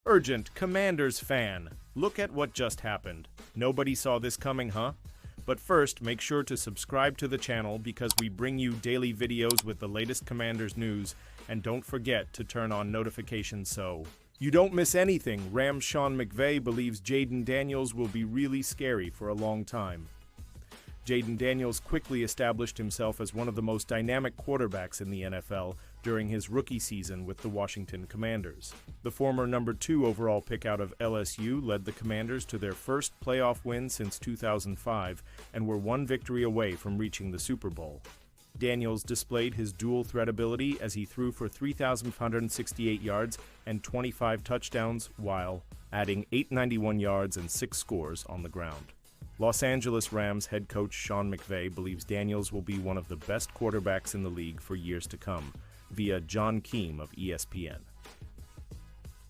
Urgent Commanders fan, look at what just happened. Nobody saw this coming, huh? But first, make sure to subscribe to the channel because we bring you daily videos with the latest Commanders news, and don't forget to turn on notifications so you don't miss anything. Rams Sean McVay believes Jayden Daniels will be really scary for a long time. Jayden Daniels quickly established himself as one of the most dynamic quarterbacks in the NFL during his rookie season with the Washington Commanders. The former number 2 overall pick out of LSU led the Commanders to their first playoff win since 2005 and were one victory away from reaching the Super Bowl. Daniels displayed his dual threat ability as he threw for 3,568 yards and 25 touchdowns while adding 891 yards and 6 scores on the ground. Los Angeles Rams head coach Sean McVay believes Daniels will be one of the best quarterbacks in the league for years to come, via John Keim of ESPN.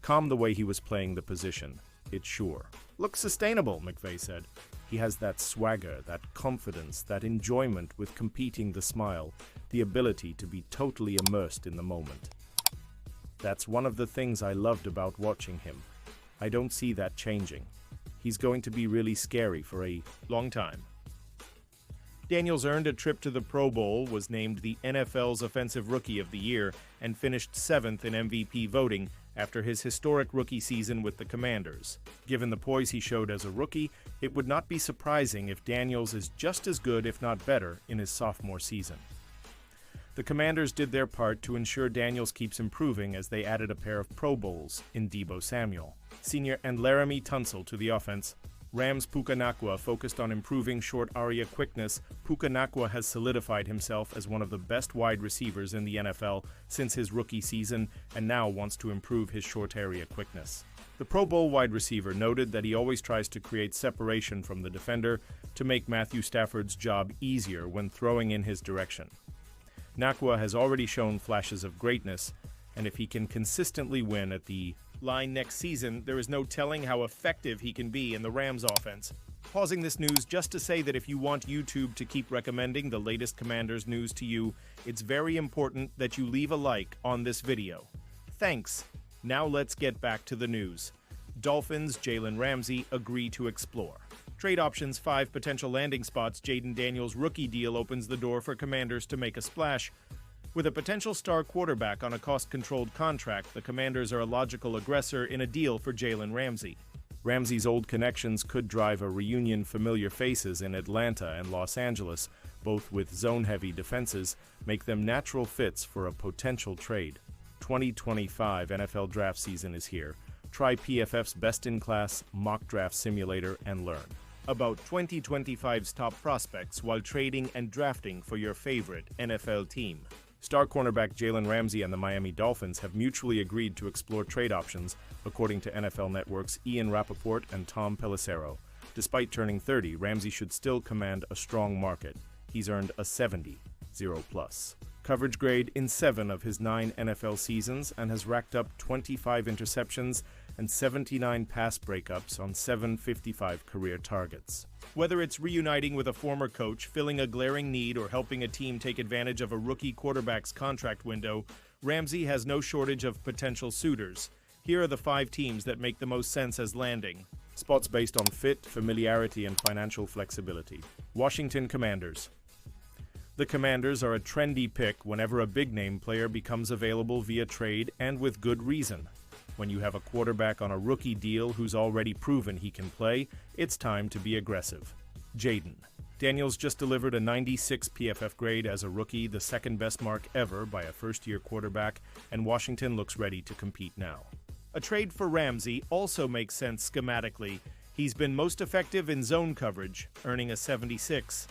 Calm the way he was playing the position, it sure looks sustainable, McVay said. He has that swagger, that confidence, that enjoyment with competing the smile, the ability to be totally immersed in the moment. That's one of the things I loved about watching him. I don't see that changing. He's going to be really scary for a long time. Daniels earned a trip to the Pro Bowl, was named the NFL's Offensive Rookie of the Year, and finished 7th in MVP voting after his historic rookie season with the Commanders. Given the poise he showed as a rookie, it would not be surprising if Daniels is just as good, if not better, in his sophomore season. The Commanders did their part to ensure Daniels keeps improving as they added a pair of Pro Bowls in Deebo Samuel Sr. and Laramie Tunsil to the offense. Rams Puka Nacua focused on improving short area quickness. Puka Nacua has solidified himself as one of the best wide receivers in the NFL since his rookie season and now wants to improve his short area quickness. The Pro Bowl wide receiver noted that he always tries to create separation from the defender to make Matthew Stafford's job easier when throwing in his direction. Nacua has already shown flashes of greatness, and if he can consistently win at the line next season, there is no telling how effective he can be in the Rams offense. Pausing this news just to say that if you want YouTube to keep recommending the latest Commanders news to you, it's very important that you leave a like on this video. Thanks. Now let's get back to the news. Dolphins Jalen Ramsey agree to explore trade options. 5 potential landing spots. Jayden Daniels' rookie deal opens the door for Commanders to make a splash. With a potential star quarterback on a cost-controlled contract, the Commanders are a logical aggressor in a deal for Jalen Ramsey. Ramsey's old connections could drive a reunion. Familiar faces in Atlanta and Los Angeles, both with zone-heavy defenses, make them natural fits for a potential trade. 2025 NFL draft season is here. Try PFF's best-in-class mock draft simulator and learn about 2025's top prospects while trading and drafting for your favorite NFL team. Star cornerback Jalen Ramsey and the Miami Dolphins have mutually agreed to explore trade options, according to NFL Network's Ian Rappaport and Tom Pelissero. Despite turning 30, Ramsey should still command a strong market. He's earned a 70, 0+. Coverage grade in 7 of his 9 NFL seasons and has racked up 25 interceptions and 79 pass breakups on 755 career targets. Whether it's reuniting with a former coach, filling a glaring need, or helping a team take advantage of a rookie quarterback's contract window, Ramsey has no shortage of potential suitors. Here are the 5 teams that make the most sense as landing spots based on fit, familiarity, and financial flexibility. Washington Commanders. The Commanders are a trendy pick whenever a big-name player becomes available via trade, and with good reason. When you have a quarterback on a rookie deal who's already proven he can play, it's time to be aggressive. Jayden Daniels just delivered a 96 PFF grade as a rookie, the second best mark ever by a first-year quarterback, and Washington looks ready to compete now. A trade for Ramsey also makes sense schematically. He's been most effective in zone coverage, earning a 76.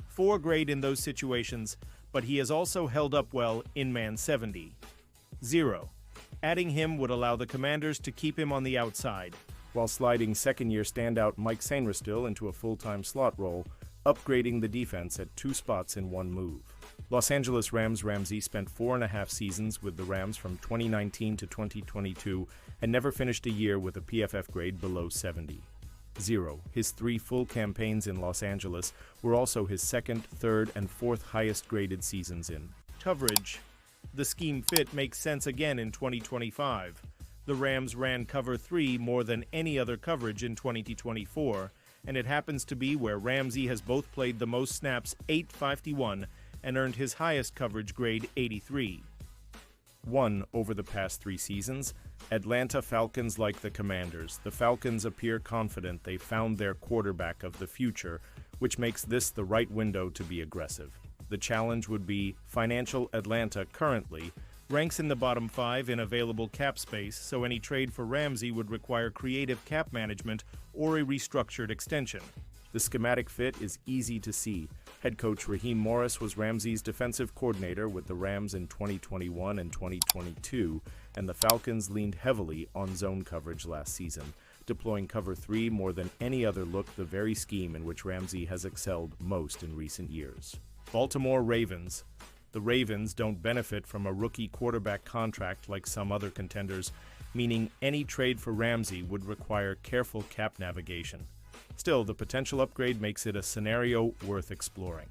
4 grade in those situations, but he has also held up well in man 70. 0. Adding him would allow the Commanders to keep him on the outside, while sliding second-year standout Mike Sainristil into a full-time slot role, upgrading the defense at 2 spots in 1 move. Los Angeles Rams Ramsey spent 4.5 seasons with the Rams from 2019 to 2022 and never finished a year with a PFF grade below 70. 0. His 3 full campaigns in Los Angeles were also his 2nd, 3rd, and 4th highest graded seasons in coverage. The scheme fit makes sense again in 2025. The Rams ran cover 3 more than any other coverage in 2024, and it happens to be where Ramsey has both played the most snaps, 851, and earned his highest coverage grade, 83. 1 over the past 3 seasons. Atlanta Falcons like the Commanders. The Falcons appear confident they found their quarterback of the future, which makes this the right window to be aggressive. The challenge would be financial Atlanta currently ranks in the bottom 5 in available cap space, so any trade for Ramsey would require creative cap management or a restructured extension. The schematic fit is easy to see. Head coach Raheem Morris was Ramsey's defensive coordinator with the Rams in 2021 and 2022, and the Falcons leaned heavily on zone coverage last season, deploying cover 3 more than any other look, the very scheme in which Ramsey has excelled most in recent years. Baltimore Ravens. The Ravens don't benefit from a rookie quarterback contract like some other contenders, meaning any trade for Ramsey would require careful cap navigation. Still, the potential upgrade makes it a scenario worth exploring.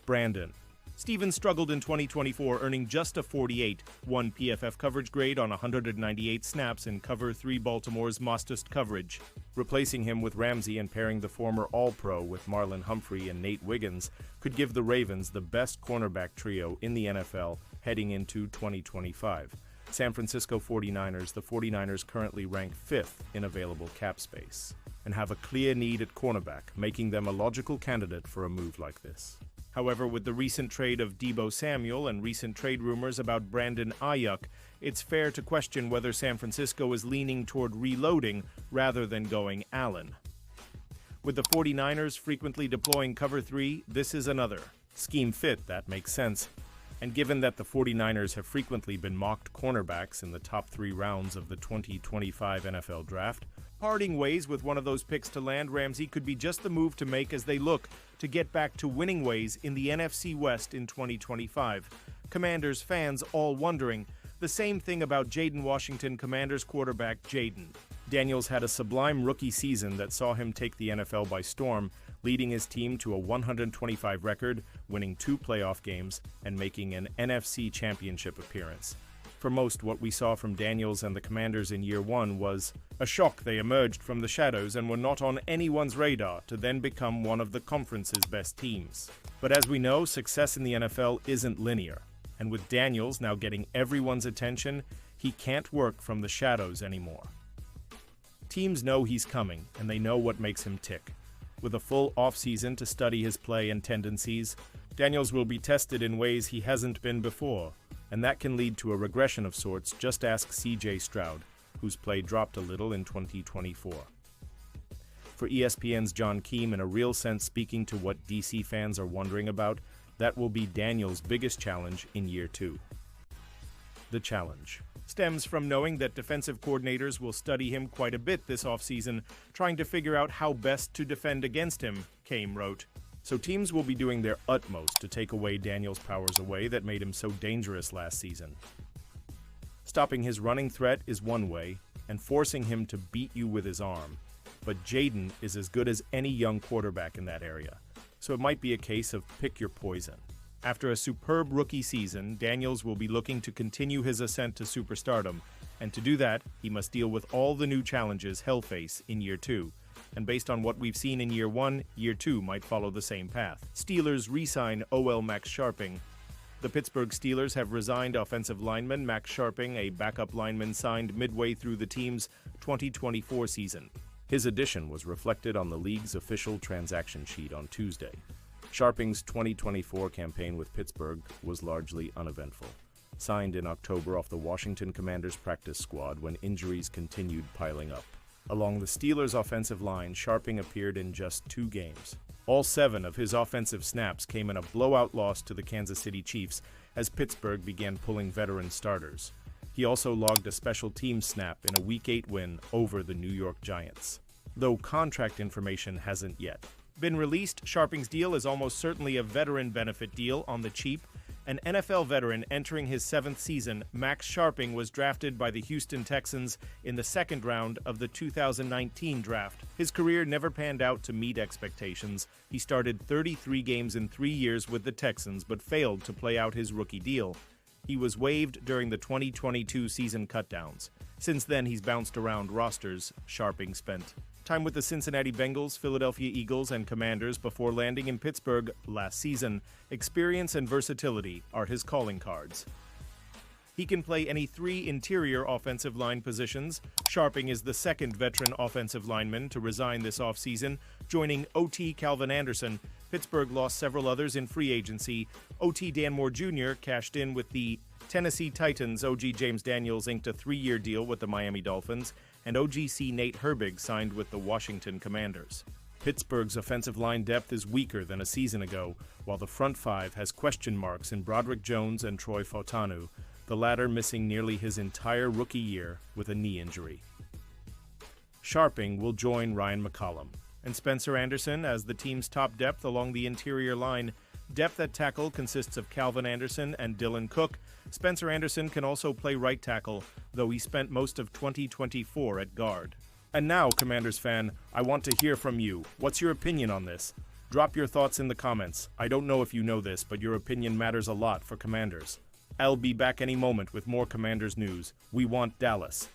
Brandon. Stevens struggled in 2024, earning just a 48, 1 PFF coverage grade on 198 snaps in cover 3 Baltimore's modest coverage. Replacing him with Ramsey and pairing the former All-Pro with Marlon Humphrey and Nate Wiggins could give the Ravens the best cornerback trio in the NFL heading into 2025. San Francisco 49ers. The 49ers currently rank 5th in available cap space and have a clear need at cornerback, making them a logical candidate for a move like this. However, with the recent trade of Deebo Samuel and recent trade rumors about Brandon Ayuk, it's fair to question whether San Francisco is leaning toward reloading rather than going Allen. With the 49ers frequently deploying cover 3, this is another scheme fit that makes sense. And given that the 49ers have frequently been mocked cornerbacks in the top 3 rounds of the 2025 NFL Draft, parting ways with one of those picks to land Ramsey could be just the move to make as they look to get back to winning ways in the NFC West in 2025. Commanders fans all wondering the same thing about Jaden Washington, Commanders quarterback Jaden. Daniels had a sublime rookie season that saw him take the NFL by storm, leading his team to a 125 record, winning 2 playoff games, and making an NFC championship appearance. For most, what we saw from Daniels and the Commanders in year 1 was a shock. They emerged from the shadows and were not on anyone's radar to then become one of the conference's best teams. But as we know, success in the NFL isn't linear. And with Daniels now getting everyone's attention, he can't work from the shadows anymore. Teams know he's coming, and they know what makes him tick. With a full offseason to study his play and tendencies, Daniels will be tested in ways he hasn't been before, and that can lead to a regression of sorts. Just ask C.J. Stroud, whose play dropped a little in 2024. For ESPN's John Keim, in a real sense speaking to what DC fans are wondering about, that will be Daniels' biggest challenge in year 2. The challenge stems from knowing that defensive coordinators will study him quite a bit this offseason, trying to figure out how best to defend against him, Keim wrote. So teams will be doing their utmost to take away Daniels' powers away that made him so dangerous last season. Stopping his running threat is one way, and forcing him to beat you with his arm. But Jaden is as good as any young quarterback in that area, so it might be a case of pick your poison. After a superb rookie season, Daniels will be looking to continue his ascent to superstardom, and to do that, he must deal with all the new challenges he'll face in year 2. And based on what we've seen in year 1, year 2 might follow the same path. Steelers re-sign OL Max Sharping. The Pittsburgh Steelers have resigned offensive lineman Max Sharping, a backup lineman signed midway through the team's 2024 season. His addition was reflected on the league's official transaction sheet on Tuesday. Sharping's 2024 campaign with Pittsburgh was largely uneventful. Signed in October off the Washington Commanders practice squad when injuries continued piling up. Along the Steelers' offensive line, Sharping appeared in just 2 games. All 7 of his offensive snaps came in a blowout loss to the Kansas City Chiefs as Pittsburgh began pulling veteran starters. He also logged a special teams snap in a Week 8 win over the New York Giants. Though contract information hasn't yet been released, Sharping's deal is almost certainly a veteran benefit deal on the cheap. An NFL veteran entering his 7th season, Max Sharping was drafted by the Houston Texans in the 2nd round of the 2019 draft. His career never panned out to meet expectations. He started 33 games in 3 years with the Texans but failed to play out his rookie deal. He was waived during the 2022 season cutdowns. Since then, he's bounced around rosters. Sharping spent time with the Cincinnati Bengals, Philadelphia Eagles, and Commanders before landing in Pittsburgh last season. Experience and versatility are his calling cards. He can play any three interior offensive line positions. Sharping is the second veteran offensive lineman to resign this offseason, joining OT Calvin Anderson. Pittsburgh lost several others in free agency. OT Dan Moore Jr. cashed in with the Tennessee Titans. OG James Daniels inked a 3-year deal with the Miami Dolphins, and OGC Nate Herbig signed with the Washington Commanders. Pittsburgh's offensive line depth is weaker than a season ago, while the front five has question marks in Broderick Jones and Troy Fautanu, the latter missing nearly his entire rookie year with a knee injury. Sharping will join Ryan McCollum and Spencer Anderson as the team's top depth along the interior line. Depth at tackle consists of Calvin Anderson and Dylan Cook. Spencer Anderson can also play right tackle, though he spent most of 2024 at guard. And now, Commanders fan, I want to hear from you. What's your opinion on this? Drop your thoughts in the comments. I don't know if you know this, but your opinion matters a lot for Commanders. I'll be back any moment with more Commanders news. We want Dallas.